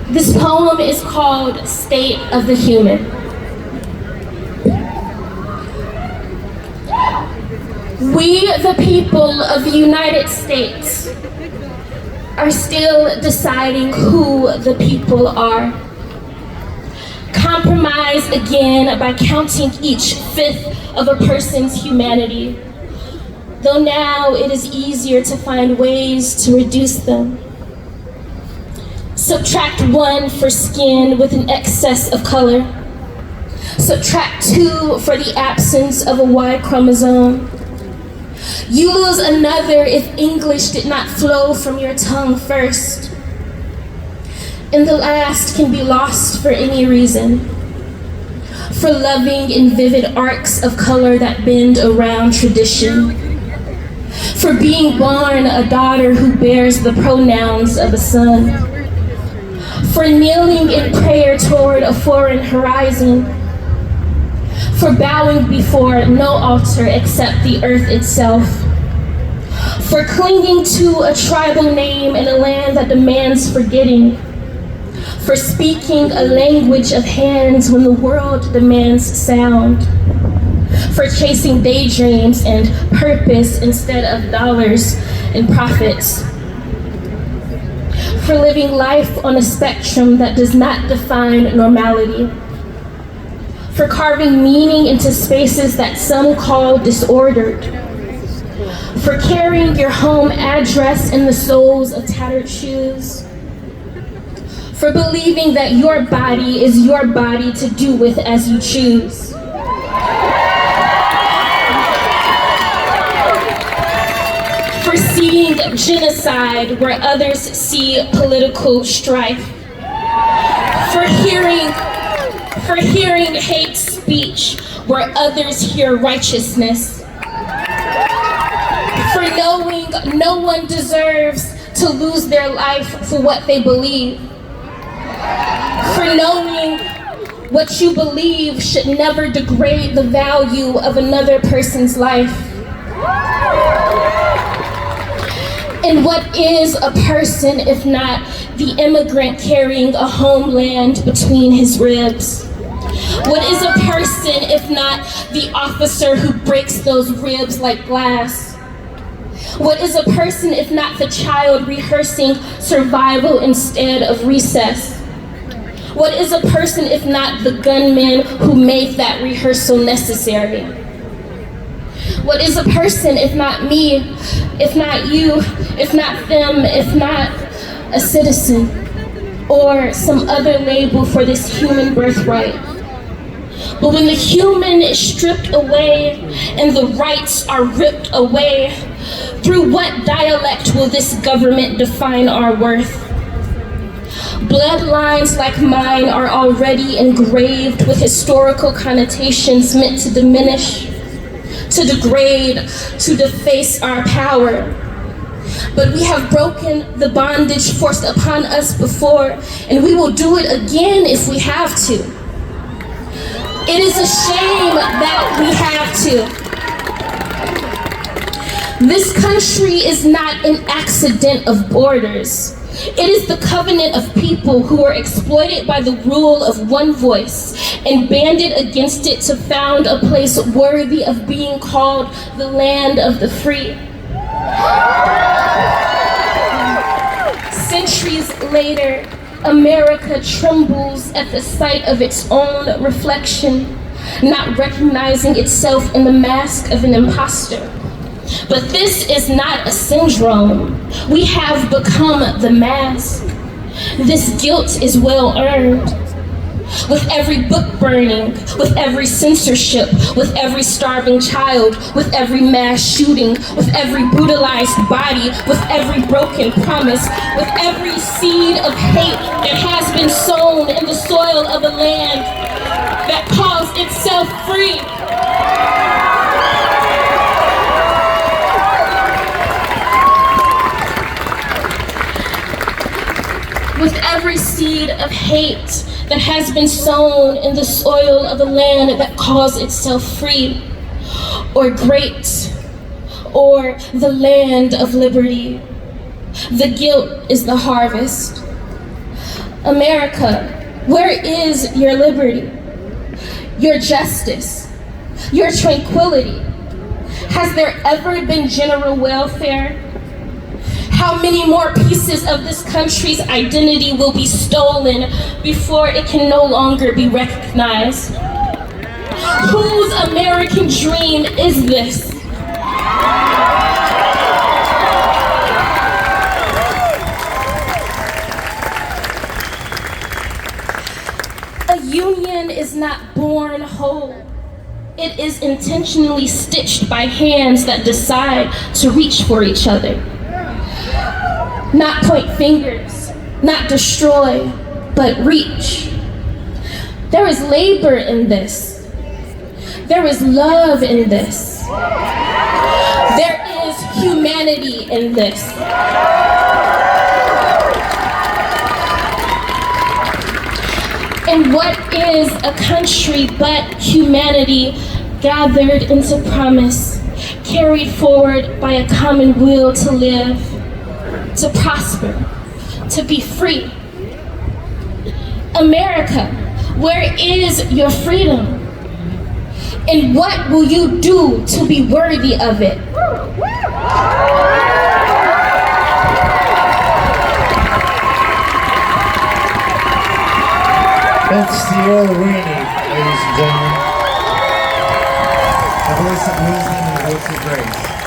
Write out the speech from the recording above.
This poem is called State of the Human. We, the people of the United States, are still deciding who the people are. Compromise again by counting each fifth of a person's humanity, though now it is easier to find ways to reduce them. Subtract 1 for skin with an excess of color. Subtract 2 for the absence of a Y chromosome. You lose another if English did not flow from your tongue first. And the last can be lost for any reason. For loving in vivid arcs of color that bend around tradition. For being born a daughter who bears the pronouns of a son. For kneeling in prayer toward a foreign horizon. For bowing before no altar except the earth itself. For clinging to a tribal name in a land that demands forgetting. For speaking a language of hands when the world demands sound. For chasing daydreams and purpose instead of dollars and profits. For living life on a spectrum that does not define normality. For carving meaning into spaces that some call disordered. For carrying your home address in the soles of tattered shoes. For believing that your body is your body to do with as you choose. For seeing genocide where others see political strife. For hearing hate speech where others hear righteousness. For knowing no one deserves to lose their life for what they believe. For knowing what you believe should never degrade the value of another person's life. And what is a person if not the immigrant carrying a homeland between his ribs? What is a person if not the officer who breaks those ribs like glass? What is a person if not the child rehearsing survival instead of recess? What is a person if not the gunman who made that rehearsal necessary? What is a person if not me, if not you, if not them, if not a citizen, or some other label for this human birthright? But when the human is stripped away and the rights are ripped away, through what dialect will this government define our worth? Bloodlines like mine are already engraved with historical connotations meant to diminish, to degrade, to deface our power. But we have broken the bondage forced upon us before, and we will do it again if we have to. It is a shame that we have to. This country is not an accident of borders. It is the covenant of people who were exploited by the rule of one voice and banded against it to found a place worthy of being called the land of the free. Centuries later, America trembles at the sight of its own reflection, not recognizing itself in the mask of an imposter. But this is not a syndrome. We have become the mask. This guilt is well earned. With every book burning, with every censorship, with every starving child, with every mass shooting, with every brutalized body, with every broken promise, with every seed of hate that has been sown in the soil of a land that calls itself free. With every seed of hate that has been sown in the soil of a land that calls itself free, or great, or the land of liberty. The guilt is the harvest. America, where is your liberty, your justice, your tranquility? Has there ever been general welfare? How many more pieces of this country's identity will be stolen before it can no longer be recognized? Whose American dream is this? A union is not born whole. It is intentionally stitched by hands that decide to reach for each other. Not point fingers, not destroy, but reach. There is labor in this. There is love in this. There is humanity in this. And what is a country but humanity gathered into promise, carried forward by a common will to live, to prosper, to be free? America, where is your freedom? And what will you do to be worthy of it? That's Sierra Rainey, ladies and gentlemen. A voice of wisdom and a voice of grace.